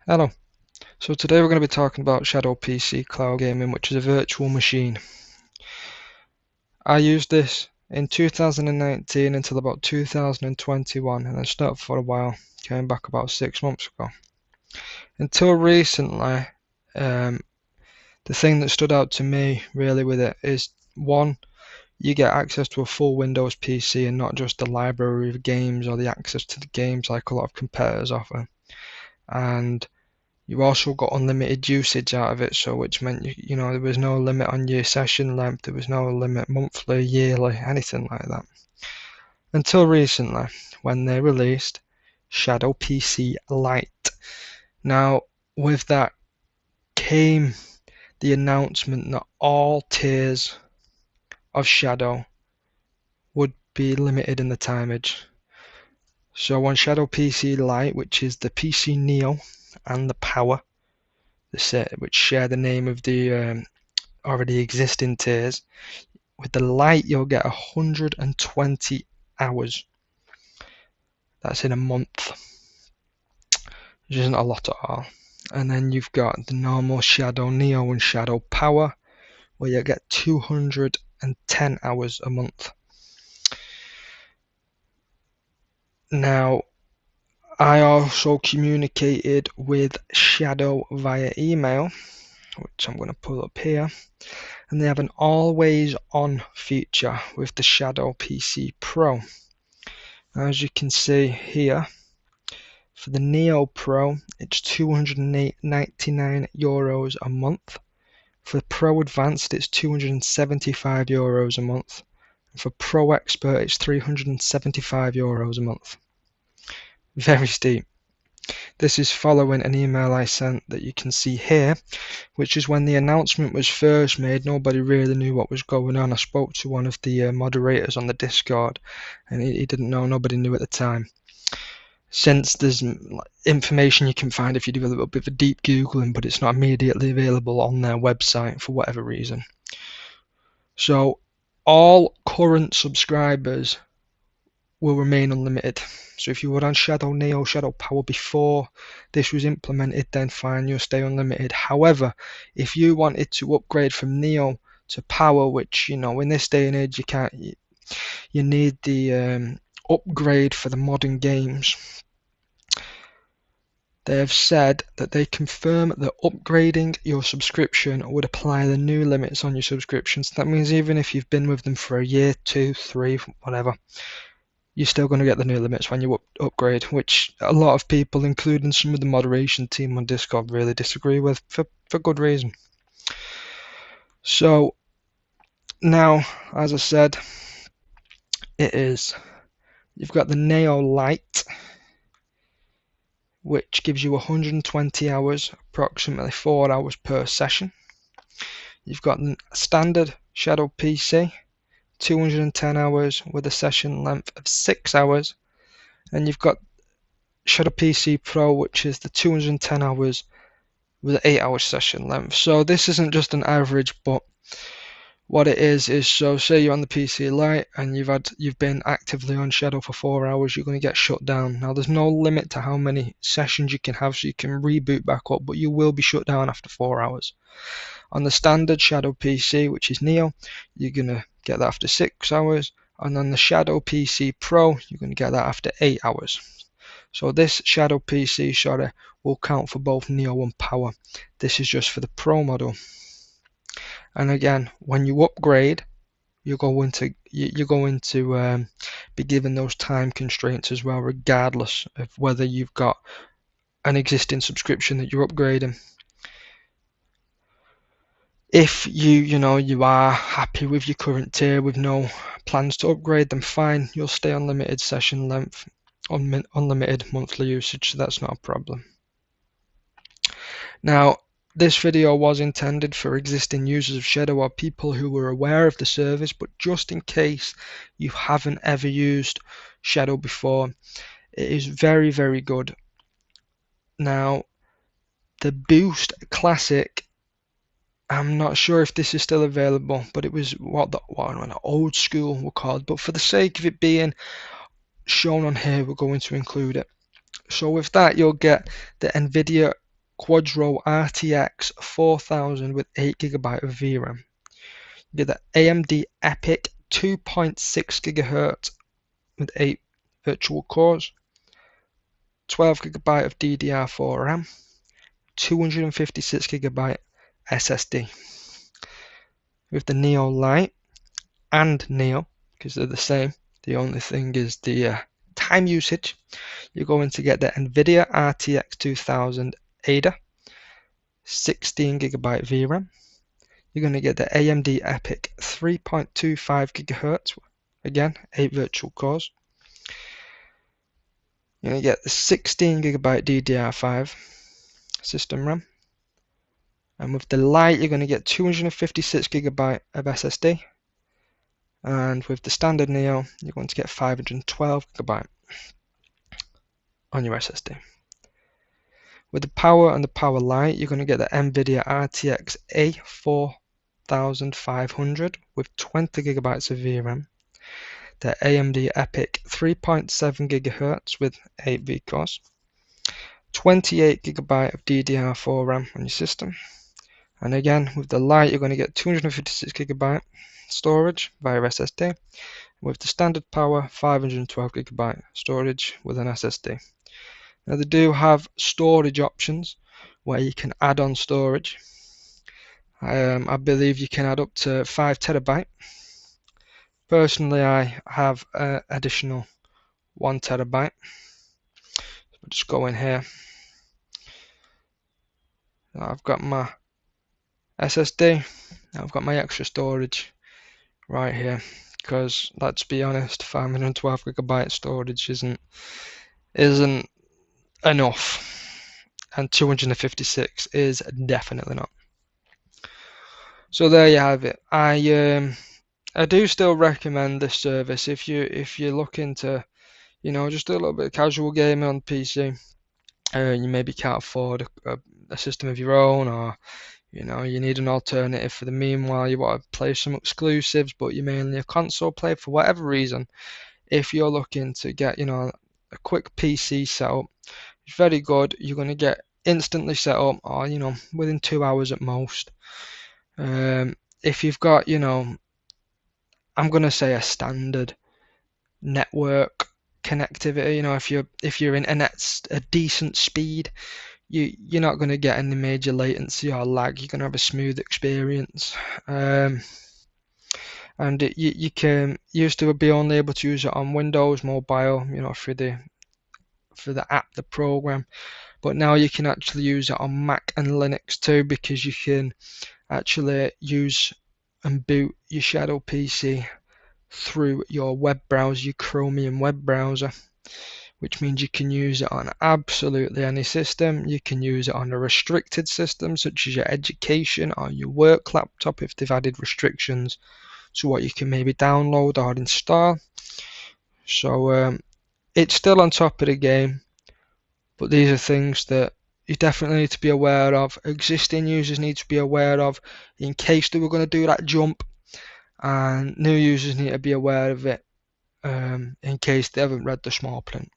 Hello. So today we're going to be talking about Shadow PC Cloud Gaming, which is a virtual machine. I used this in 2019 until about 2021 and then stopped for a while, came back about 6 months ago. Until recently, the thing that stood out to me really with it is, one, you get access to a full Windows PC and not just the library of games or the access to the games like a lot of competitors offer. And you also got unlimited usage out of it, so which meant you know there was no limit on your session length, there was no limit monthly, yearly, anything like that. Until recently, when they released Shadow PC Lite. Now, with that came the announcement that all tiers of Shadow would be limited in the timeage. So on Shadow PC Lite, which is the PC Neo and the Power, which share the name of the already existing tiers, with the Lite you'll get 120 hours. That's in a month, which isn't a lot at all. And then you've got the normal Shadow Neo and Shadow Power, where you get 210 hours a month. Now, I also communicated with Shadow via email, which I'm going to pull up here, and they have an always on feature with the Shadow PC Pro. As you can see here, for the Neo Pro, it's €299 a month. For Pro Advanced, it's €275 a month. And for Pro Expert, it's €375 a month. Very steep. This is following an email I sent that you can see here, which is when the announcement was first made. Nobody really knew what was going on. I spoke to one of the moderators on the Discord, and he didn't know. Nobody knew at the time. Since there's information you can find if you do a little bit of a deep Googling, but it's not immediately available on their website for whatever reason. So all current subscribers will remain unlimited. So if you were on Shadow Neo, Shadow Power before this was implemented, then fine, you'll stay unlimited. However, if you wanted to upgrade from Neo to Power, which in this day and age you need the upgrade for the modern games. They have said that they confirm that upgrading your subscription would apply the new limits on your subscriptions. That means even if you've been with them for a year, 2, 3, whatever, you're still going to get the new limits when you upgrade, which a lot of people, including some of the moderation team on Discord, really disagree with for good reason. So now, as I said, you've got the Neo Lite, which gives you 120 hours, approximately 4 hours per session. You've got the standard Shadow PC, 210 hours with a session length of 6 hours. And you've got Shadow PC Pro, which is the 210 hours with an 8-hour session length. So this isn't just an average, but what it is so say you're on the PC Lite and you've been actively on Shadow for 4 hours, you're going to get shut down. Now there's no limit to how many sessions you can have, so you can reboot back up, but you will be shut down after 4 hours. On the standard Shadow PC, which is Neo, you're going to get that after 6 hours, and on the Shadow PC Pro, you're going to get that after 8 hours. So this Shadow PC will count for both Neo and Power. This is just for the Pro model. And again, when you upgrade, you're going to be given those time constraints as well, regardless of whether you've got an existing subscription that you're upgrading. If you are happy with your current tier with no plans to upgrade, then fine, you'll stay on limited session length, unlimited monthly usage, so that's not a problem. Now, this video was intended for existing users of Shadow or people who were aware of the service, but just in case you haven't ever used Shadow before, it is very, very good. Now, the Boost Classic, I'm not sure if this is still available, but it was what old school were called. But for the sake of it being shown on here, we're going to include it. So with that, you'll get the NVIDIA Quadro RTX 4000 with 8GB of VRAM. You get the AMD EPYC 2.6 GHz with 8 virtual cores, 12GB of DDR4 RAM, 256GB SSD. With the Neo Lite and Neo, because they're the same, the only thing is the time usage. You're going to get the NVIDIA RTX 2000 Ada, 16GB VRAM. You're going to get the AMD EPYC 3.25 GHz, again 8 virtual cores. You're going to get the 16GB DDR5 system RAM, and with the Lite you're going to get 256GB of SSD, and with the standard Neo you're going to get 512GB on your SSD. With the Power and the Power Lite you're going to get the NVIDIA RTX A4500 with 20GB of VRAM, the AMD EPYC 3.7 GHz with 8 vCores, 28GB of DDR4 RAM on your system, and again with the Lite you're going to get 256GB storage via SSD, with the standard Power 512GB storage with an SSD. Now they do have storage options where you can add on storage. I believe you can add up to 5TB. Personally, I have additional 1TB. So just go in here. I've got my SSD. I've got my extra storage right here, because let's be honest, 512GB storage isn't enough, and 256 is definitely not. So there you have it. I do still recommend this service if you're looking to, just do a little bit of casual gaming on PC. You maybe can't afford a system of your own, or you need an alternative for the meanwhile. You want to play some exclusives, but you're mainly a console player for whatever reason. If you're looking to get a quick PC setup, it's very good. You're going to get instantly set up, or within 2 hours at most. If you've got I'm going to say a standard network connectivity, if your internet's a decent speed, you're not going to get any major latency or lag. You're going to have a smooth experience. And you can used to be only able to use it on Windows Mobile, through the app, the program, but now you can actually use it on Mac and Linux too, because you can actually use and boot your Shadow PC through your web browser, your Chromium web browser, which means you can use it on absolutely any system. You can use it on a restricted system such as your education or your work laptop if they've added restrictions to what you can maybe download or install. So it's still on top of the game, but these are things that you definitely need to be aware of. Existing users need to be aware of in case they were going to do that jump, and new users need to be aware of it in case they haven't read the small print.